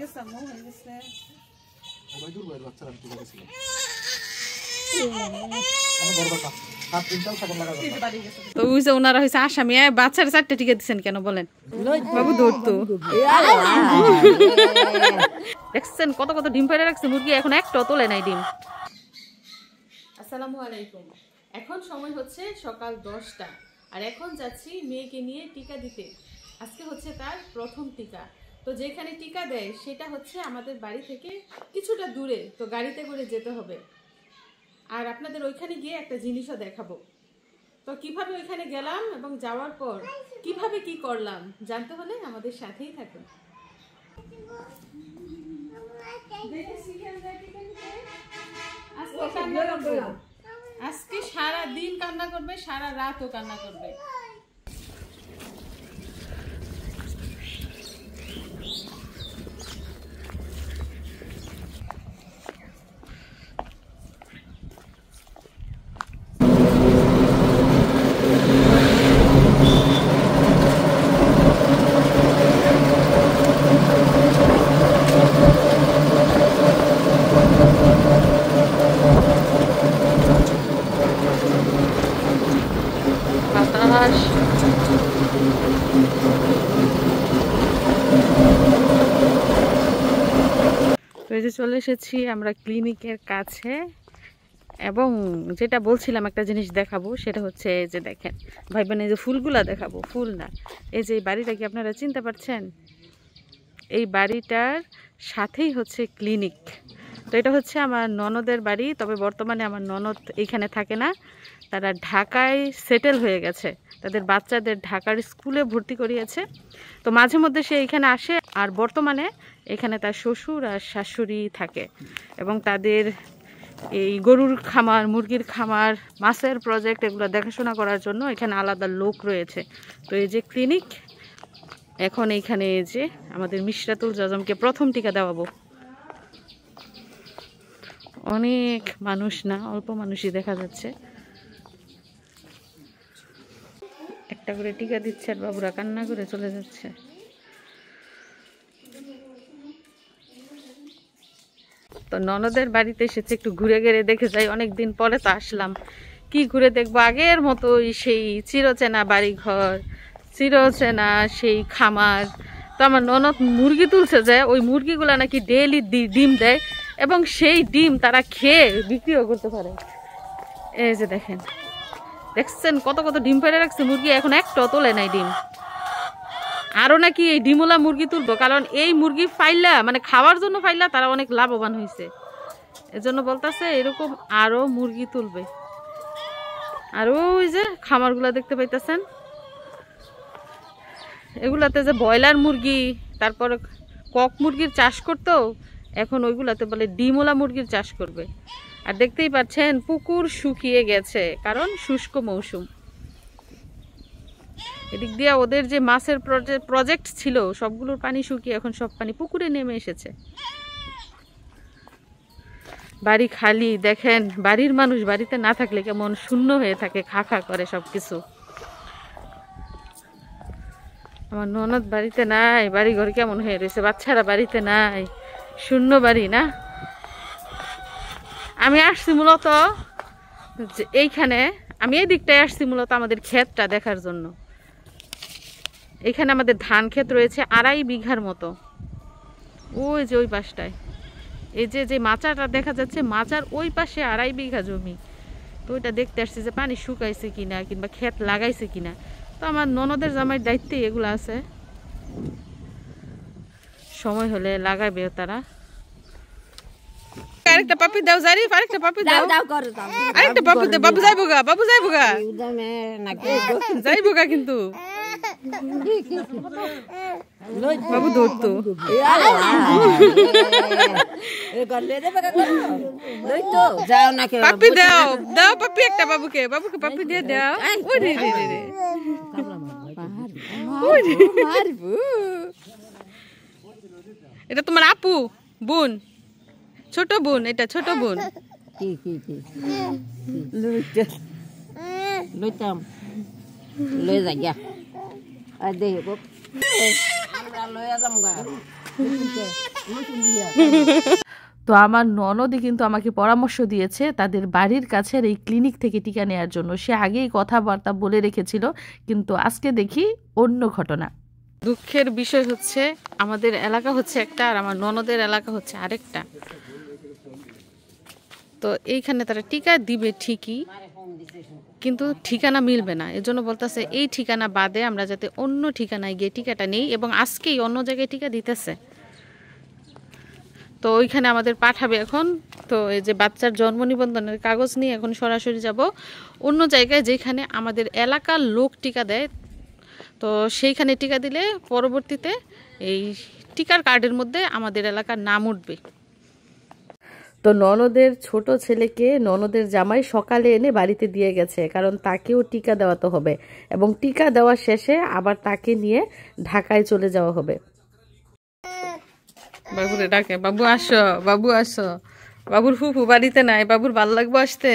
গেছে আম্মু হয়ে গেছে ওবাইদুর ভাইয়ের বাচ্চারা আমি তুলে গেছিলাম আমি বড় বাচ্চা হাত তিনটাও সাগর লাগা যাবে তো ওই যে ওনারা হইছে আসামি বাচ্চার চারটে টিকে দিচ্ছেন কেন বলেন বাবু ধরতো দেখছেন কত কত ডিম পেড়ে রাখছে মুরগি এখন একটাও তোলে নাই ডিম। আসসালামু আলাইকুম। এখন সময় হচ্ছে সকাল 10টা আর এখন যাচ্ছি মেয়েকে নিয়ে টিকা দিতে। আজকে হচ্ছে তার প্রথম টিকা। তো যেখানে টিকা দেয় সেটা হচ্ছে আমাদের বাড়ি থেকে কিছুটা দূরে, তো গাড়িতে করে যেতে হবে। আর আপনাদের ওইখানে গিয়ে একটা জিনিসও দেখাবো। তো কিভাবে ওইখানে গেলাম এবং যাওয়ার পর কিভাবে কি করলাম জানতে হলে আমাদের সাথেই থাকুন। আজকে সারা দিন কান্না করবে, সারা রাতও কান্না করবে। তো এই যে চলে এসেছি আমরা ক্লিনিকের কাছে এবং যেটা বলছিলাম একটা জিনিস দেখাবো সেটা হচ্ছে এই যে দেখেন ভাই বোন, এই যে ফুলগুলা দেখাবো, ফুল না, এই যে এই বাড়িটা কি আপনারা চিনতে পারছেন? এই বাড়িটার সাথেই হচ্ছে ক্লিনিক। তো এটা হচ্ছে আমার ননদের বাড়ি, তবে বর্তমানে আমার ননদ এইখানে থাকে না, তারা ঢাকায় সেটেল হয়ে গেছে, তাদের বাচ্চাদের ঢাকার স্কুলে ভর্তি করিয়েছে। তো মাঝে মধ্যে সে এইখানে আসে, আর বর্তমানে এখানে তার শ্বশুর আর শাশুড়ি থাকে এবং তাদের এই গরুর খামার, মুরগির খামার, মাছের প্রজেক্ট এগুলো দেখাশোনা করার জন্য এখানে আলাদা লোক রয়েছে। তো এই যে ক্লিনিক, এখন এইখানে এই যে আমাদের মিশরাতুল জাজমকে প্রথম টিকা দেওয়াবো। অনেক মানুষ না, অল্প মানুষই দেখা যাচ্ছে। একটা করে টিকা দিচ্ছে আর বাবুরা কান্না করে চলে যাচ্ছে। তো ননদের বাড়িতে এসেছে, একটু ঘুরে ঘুরে দেখে যাই, অনেকদিন পরে তো আসলাম, কি ঘুরে দেখবো? আগের মতোই সেই চিরচেনা বাড়িঘর, চিরচেনা সেই খামার। তো আমার ননদ মুরগি তুলছে, যে ওই মুরগিগুলা নাকি ডেইলি ডিম দেয় এবং সেই ডিম তারা খেয়ে বিক্রিও করতে পারে। এই যে দেখেন, দেখছেন কত কত ডিম পেড়ে রাখছে মুরগি, এখন একটাও তোলে নাই ডিম। আরও নাকি এই ডিমওয়ালা মুরগি তুলবো, কারণ এই মুরগি ফাইলা মানে খাওয়ার জন্য ফাইলা তারা অনেক লাভবান হয়েছে, এজন্য বলতেছে এরকম আরও মুরগি তুলবে। আর ওই যে খামারগুলা দেখতে পাইতেছেন, এগুলাতে যে ব্রয়লার মুরগি, তারপর কক মুরগির চাষ করতো, এখন ওইগুলাতে বলে ডিমওয়ালা মুরগির চাষ করবে। আর দেখতেই পাচ্ছেন পুকুর শুকিয়ে গেছে, কারণ শুষ্ক মৌসুম। এদিক দিয়ে ওদের যে মাছের প্রজেক্ট ছিল সবগুলোর পানি শুকিয়ে এখন সব পানি পুকুরে নেমে এসেছে। বাড়ি খালি, দেখেন বাড়ির মানুষ বাড়িতে না থাকলে কেমন শূন্য হয়ে থাকে, খা খা করে সবকিছু। আমার ননদ বাড়িতে নাই, বাড়ি ঘর কেমন হয়ে রয়েছে, বাচ্চারা বাড়িতে নাই, শূন্য বাড়ি না। আমি আসছি মূলত এইখানে, আমি এই দিকটায় আসছি মূলত আমাদের ক্ষেতটা দেখার জন্য। এখানে আমাদের ধান ক্ষেত রয়েছে 2.5 বিঘার মতো, ওই যে ওই পাশটায় এই যে মাচাটা দেখা যাচ্ছে, মাচার ওই পাশে 2.5 বিঘা জমি। তো ওইটা দেখতে আসছে যে পানি শুকাইছে কিনা কিংবা ক্ষেত লাগাইছে কিনা। তো আমার ননদের জামাইয়ের দায়িত্বে এগুলো আছে, সময় হলে লাগাবে তারা। আরেকটা পাপি দাও জারিফ, আরেকটা পাপি দাও, আরেকটা পাপি দাও। বাবু যাইবো গা, বাবু যাইবো গা, যাইবো গা কিন্তু বাবু ধরতো। পাপি দাও, দাও পাপি একটা বাবুকে, বাবুকে পাপি দিয়ে দাও। এটা তোমার আপু বোন, ছোট বোন, এটা ছোট বোন। লইতাম লই যা গিয়া আর দেখ আমরা লইয়া যাম গা। তো আমার ননদই কিন্তু আমাকে পরামর্শ দিয়েছে তাদের বাড়ির কাছের এই ক্লিনিক থেকে টিকা নেওয়ার জন্য। সে আগেই কথাবার্তা বলে রেখেছিল, কিন্তু আজকে দেখি অন্য ঘটনা। দুঃখের বিষয় হচ্ছে আমাদের এলাকা হচ্ছে একটা আর আমার ননদের এলাকা হচ্ছে আরেকটা। তো এইখানে তারা টিকা দিবে ঠিকই, কিন্তু ঠিকানা মিলবে না। এজন্য বলতেছে এই ঠিকানা বাদে আমরা যাতে অন্য ঠিকানায় গিয়ে টিকাটা নেই, এবং আজকেই অন্য জায়গায় টিকা দিতেছে। তো ওইখানে আমাদের পাঠাবে এখন। তো এই যে বাচ্চার জন্ম নিবন্ধনের কাগজ নিয়ে এখন সরাসরি যাব অন্য জায়গায় যেখানে আমাদের এলাকার লোক টিকা দেয়। তো সেইখানে টিকা দিলে পরবর্তীতে এই টিকার কার্ডের মধ্যে আমাদের এলাকার নাম উঠবে। তো ননদের ছোট ছেলেকে ননদের জামাই সকালে এনে বাড়িতে দিয়ে গেছে, কারণ তাকেও টিকা দেওয়াতে হবে, এবং টিকা দেওয়ার শেষে আবার তাকে নিয়ে ঢাকায় চলে যাওয়া হবে। বাবুরে ডাকে, বাবু আসো, বাবু আসো। বাবুর ফুফু বাড়িতে নাই, বাবুর ভাল লাগবে আসতে।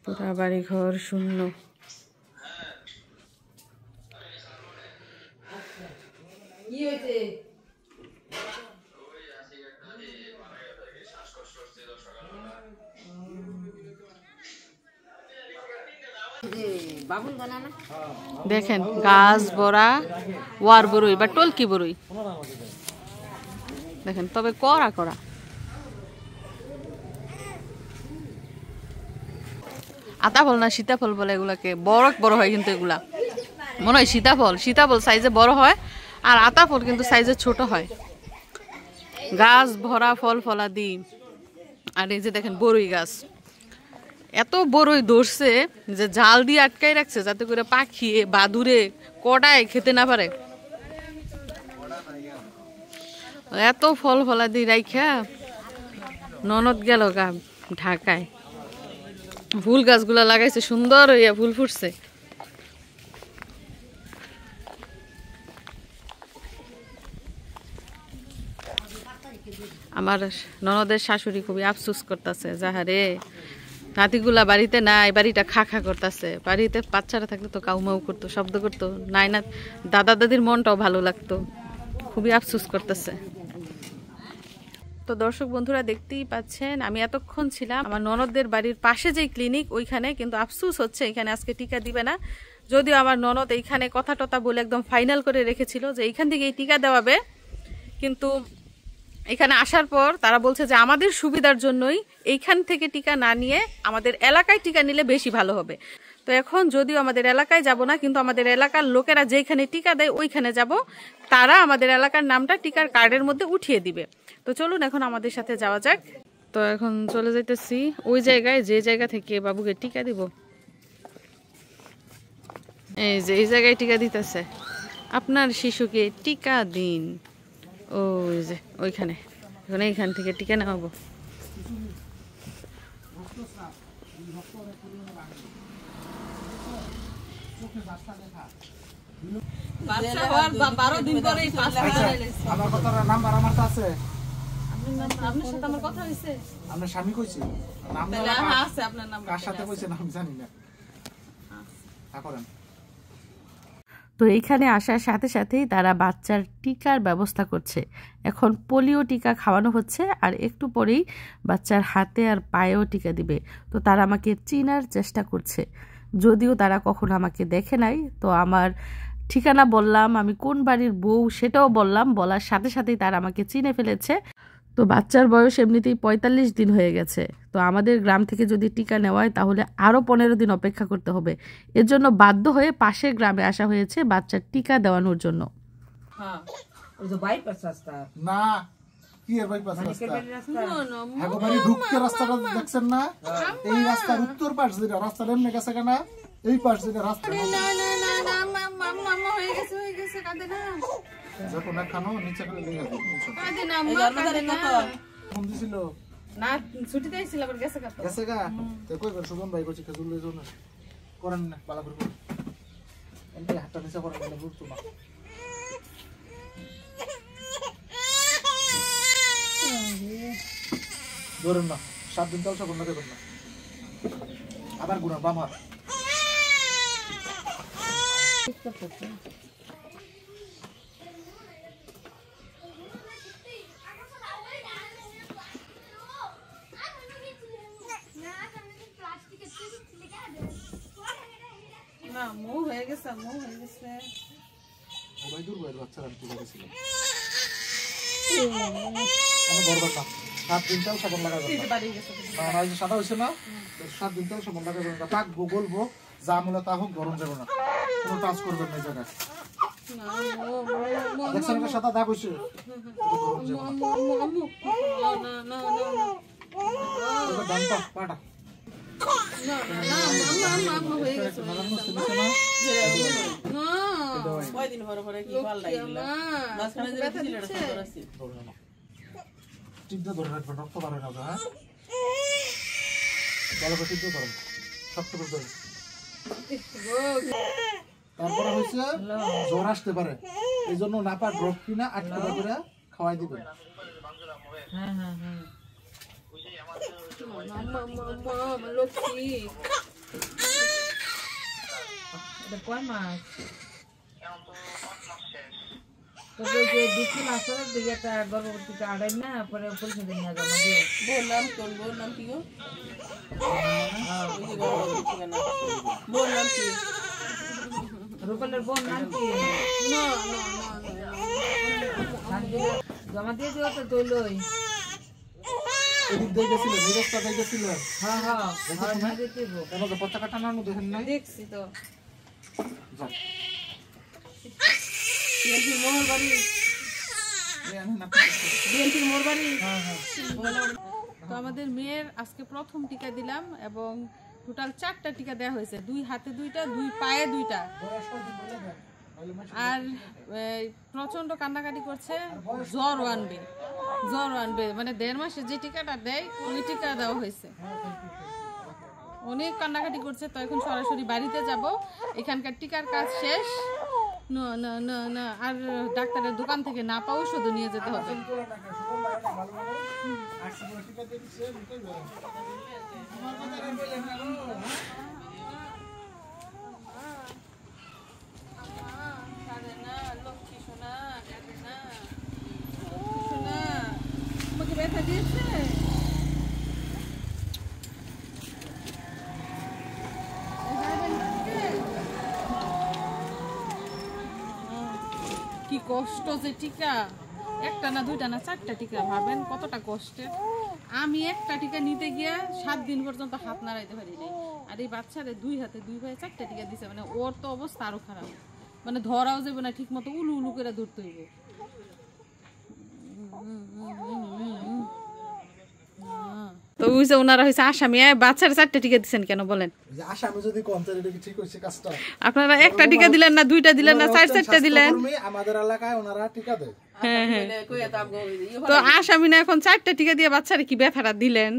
পুরা বাড়ি ঘর শূন্য। দেখেন গাছ ভরা ওয়ার বড়ই বা টলকি বড়ই দেখেন, তবে কড়া কড়া। আতা ফল না সীতাফল বলে এগুলাকে, বড় বড় হয় কিন্তু এগুলা মনে হয় সীতাফল। সীতাফল সাইজে বড় হয় আর আতা ফল কিন্তু সাইজে ছোট হয়। গাছ ভরা ফল ফলাদি। আর এই যে দেখেন বড়ই গাছ, এত বড়ই ধরছে যে জাল দিয়ে আটকাই রাখছে যাতে করে পাখি বাদুরে কটায় খেতে না পারে। এত ফল ফলাদি রাইখা ননদ গেল গা ঢাকায়। ফুল গাছগুলা লাগাইছে, সুন্দর হইয়া ফুল ফুটছে। আমার ননদের শাশুড়ি খুবই আফসোস করতেছে, যাহারে নাতিগুলা বাড়িতে নাই, বাড়িটা খা খা করতেছে। বাড়িতে বাচ্চারা থাকলে তো কাউমাউ করতো, শব্দ করতো, নাই না দাদা দাদির মনটাও ভালো লাগতো। খুবই আফসোস করতেছে। তো দর্শক বন্ধুরা দেখতেই পাচ্ছেন আমি এতক্ষণ ছিলাম আমার ননদদের বাড়ির পাশে যেই ক্লিনিক ওইখানে, কিন্তু আফসোস হচ্ছে এখানে আজকে টিকা দিবে না। যদিও আমার ননদ এইখানে কথা টথা বলে একদম ফাইনাল করে রেখেছিল যে এইখান থেকে এই টিকা দেওয়াবে, কিন্তু এখানে আসার পর তারা বলছে যে আমাদের সুবিধার জন্যই এইখান থেকে টিকা না নিয়ে আমাদের এলাকায় টিকা নিলে বেশি ভালো হবে। তো এখন যদিও আমাদের এলাকায় যাব না, কিন্তু আমাদের এলাকার লোকেরা যেখানে টিকা দেয় ওইখানে যাব, তারা আমাদের এলাকার নামটা টিকার কার্ডের মধ্যে উঠিয়ে দিবে। তো চলুন এখন আমাদের সাথে যাওয়া যাক। তো এখন চলে যাইতেছি ওই জায়গায় যে জায়গা থেকে বাবুকে টিকা দিব। এই যে এই জায়গায় টিকা দিতেছে, আপনার শিশুকে টিকা দিন। ওই যে ওইখানে, এখন এইখান থেকে টিকা নেওয়াবো। আপনার স্বামী কইছে কার সাথে কইছে নাম জানি না। তো এইখানে আসার সাথে সাথেই তারা বাচ্চার টিকার ব্যবস্থা করছে। এখন পোলিও টিকা খাওয়ানো হচ্ছে, আর একটু পরেই বাচ্চার হাতে আর পায়েও টিকা দিবে। তো তারা আমাকে চিনার চেষ্টা করছে, যদিও তারা কখনো আমাকে দেখে নাই। তো আমার ঠিকানা বললাম, আমি কোন বাড়ির বউ সেটাও বললাম, বলার সাথে সাথেই তারা আমাকে চিনে ফেলেছে। তো বাচ্চার বয়স এমনিতেই ৪৫ দিন হয়ে গেছে। তো আমাদের গ্রাম থেকে যদি টিকা নেওয়া হয় তাহলে আরও ১৫ দিন অপেক্ষা করতে হবে। এর জন্য বাধ্য হয়ে পাশের গ্রামে আসা হয়েছে বাচ্চার টিকা দেওয়ানোর জন্য। না কি এর বাইপাস রাস্তা, হ্যাগো বাড়ি ঢুকতে রাস্তাটা দেখছেন না? এই রাস্তার উত্তর পাশ যেটা রাস্তা এমনি গেছে কেনা, এই পাশ যেটা রাস্তা যত না খানো নিচে করে লেগে ফোন দিছিল না, ছুটিতে আইছিল আবার গেছে কত গেছে গা। তো কই করে সুগন ভাই কইছে খেজুর লই যাও না, করেন না পালা করে এমনি হাতটা নিচে করে গেলে বুঝতো না। ধরেন না 7 দিন তাও সব না দেবেন না, আবার গুণা বাম হাত। ওই দূর বাইরে বাচ্চারা টিকা দিছিল আমি বড় কথা 7 দিন তেল সাবান লাগাবেন না না এই যে সাদা হইছে না 7 দিন তেল সাবান লাগাবেন না পাক গলবো যা মূলা তা হোক গরম যাবে না কোনো টাচ করবেন না এই জায়গায় দেখছেন এটা সাদা দাগ হইছে এটা ডানটা পাটা টিপটা ধরে রাখবেন রক্ত বাড়ে না হ্যাঁ ভালো করে টিপটা ধরেন শক্ত করে ধরেন তারপরে হয়েছে জ্বর আসতে পারে এই জন্য নাপা ড্রপ কিনা 8 টাকা করে খাওয়াই দিবেন তবে যে বিক্রি মাছের দিকে একটা গর্ভবতী কার্ডাই না পরে পরিষদে নিয়ে জমা দিয়ে বললাম কি গো বললাম কি রূপালের বোন নাম কি জমা দিয়ে দিও তো তুলই এদিক দিয়ে গেছিলেন এই রাস্তা দিয়ে গেছিলেন হ্যাঁ হ্যাঁ হ্যাঁ দিয়ে দেবো কেন যে পতাকা টানানো দেখেন নাই দেখছি তো যাও বিএনপির মোহর বাড়ি বিএনপির মোহর বাড়ি তো আমাদের মেয়ের আজকে প্রথম টিকা দিলাম এবং টোটাল 4টা টিকা দেওয়া হয়েছে 2 হাতে 2টা 2 পায়ে 2টা আর প্রচন্ড কান্নাকাটি করছে জ্বর আনবে মানে 1.5 মাসে যে টিকাটা দেয় ওই টিকা দেওয়া হয়েছে অনেক কান্নাকাটি করছে তো এখন সরাসরি বাড়িতে যাব এখানকার টিকার কাজ শেষ না না না না আর ডাক্তারের দোকান থেকে না পাও শুধু নিয়ে যেতে হবে ব্যথা দিয়েছে কি কষ্ট যে টিকা একটা না 2টা না 4টা টিকা ভাবেন কতটা কষ্টের আমি একটা টিকা নিতে গিয়ে 7 দিন পর্যন্ত হাত নাড়াইতে পারি নাই আর এই বাচ্চারে 2 হাতে 2 পায়ে 4টা টিকা দিছে মানে ওর তো অবস্থা আরো খারাপ মানে ধরাও যাবে না ঠিক মতো উলু উলু করে ধরতে হইব তো ওই যে ওনারা হইছে আসামি বাচ্চার 4টা টিকা দিবেন কেন বলেন যে আসামি যদি কোন তাহলে এটা কি ঠিক হইছে কাজটা আপনারা একটা টিকা দিলেন না 2টা দিলেন না 4টা দিলেন আমাদের এলাকায় ওনারা টিকা দেয় তো আসামি না এখন 4টা টিকা দিয়ে বাচ্চারে কি ব্যথাটা দিলেন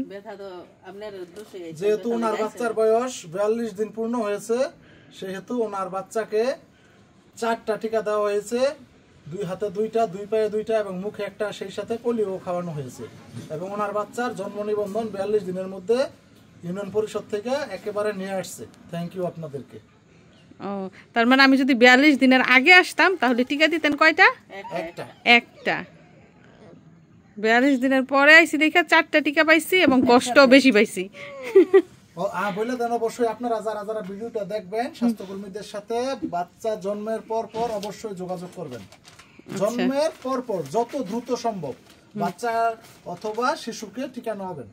যেহেতু ওনার বাচ্চার বয়স 42 দিন পূর্ণ হয়েছে সেহেতু ওনার বাচ্চাকে 4টা টিকা দেওয়া হয়েছে 2 হাতে 2টা 2 পায়ে 2টা এবং মুখে একটা সেই সাথে পোলিও খাওয়ানো হয়েছে এবং ওনার বাচ্চার জন্ম নিবন্ধন 42 দিনের মধ্যে ইউনিয়ন পরিষদ থেকে একেবারে নিয়ে আসছে থ্যাংক ইউ আপনাদেরকে ও তার মানে আমি যদি 42 দিনের আগে আসতাম তাহলে টিকা দিতেন কয়টা একটা 42 দিনের পরে আইছি দেখা 4টা টিকা পাইছি এবং কষ্ট বেশি পাইছি বলে দেন অবশ্যই আপনারা যারা যারা ভিডিওটা দেখবেন স্বাস্থ্যকর্মীদের সাথে বাচ্চা জন্মের পর পর অবশ্যই যোগাযোগ করবেন জন্মের পর পর যত দ্রুত সম্ভব বাচ্চা অথবা শিশুকে টিকা নেওয়াবেন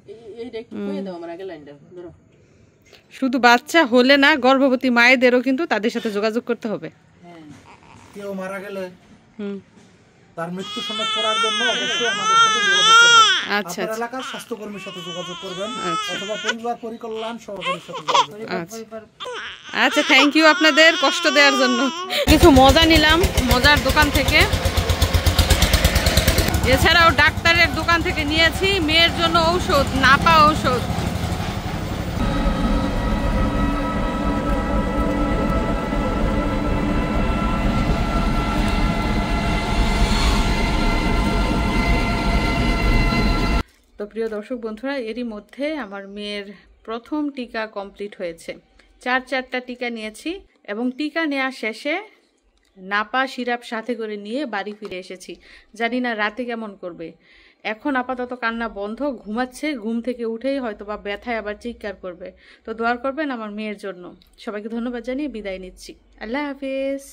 শুধু বাচ্চা হলে না গর্ভবতী মায়েদেরও কিন্তু তাদের সাথে যোগাযোগ করতে হবে কেউ মারা গেলে তার মৃত্যু সনদ করার জন্য অবশ্যই আমাদের সাথে যোগাযোগ করবেন আপনার এলাকার স্বাস্থ্যকর্মীর সাথে যোগাযোগ করবেন অথবা পরিবার পরিকল্যাণ সহকারীর সাথে যোগাযোগ করবেন আচ্ছা থ্যাংক ইউ আপনাদের কষ্ট দেওয়ার জন্য কিছু মজা নিলাম মজার দোকান থেকে এছাড়াও ডাক্তারের দোকান থেকে নিয়েছি মেয়ের জন্য ঔষধ নাপা ঔষধ তো প্রিয় দর্শক বন্ধুরা এরই মধ্যে আমার মেয়ের প্রথম টিকা কমপ্লিট হয়েছে 4টা টিকা নিয়েছি এবং টিকা নেওয়া শেষে নাপা সিরাপ সাথে করে নিয়ে বাড়ি ফিরে এসেছি জানি না রাতে কেমন করবে এখন আপাতত কান্না বন্ধ, ঘুমাচ্ছে। ঘুম থেকে উঠেই হয়তো বা ব্যথায় আবার চিৎকার করবে। তো দোয়া করবেন আমার মেয়ের জন্য। সবাইকে ধন্যবাদ জানিয়ে বিদায় নিচ্ছি। আল্লাহ হাফিজ।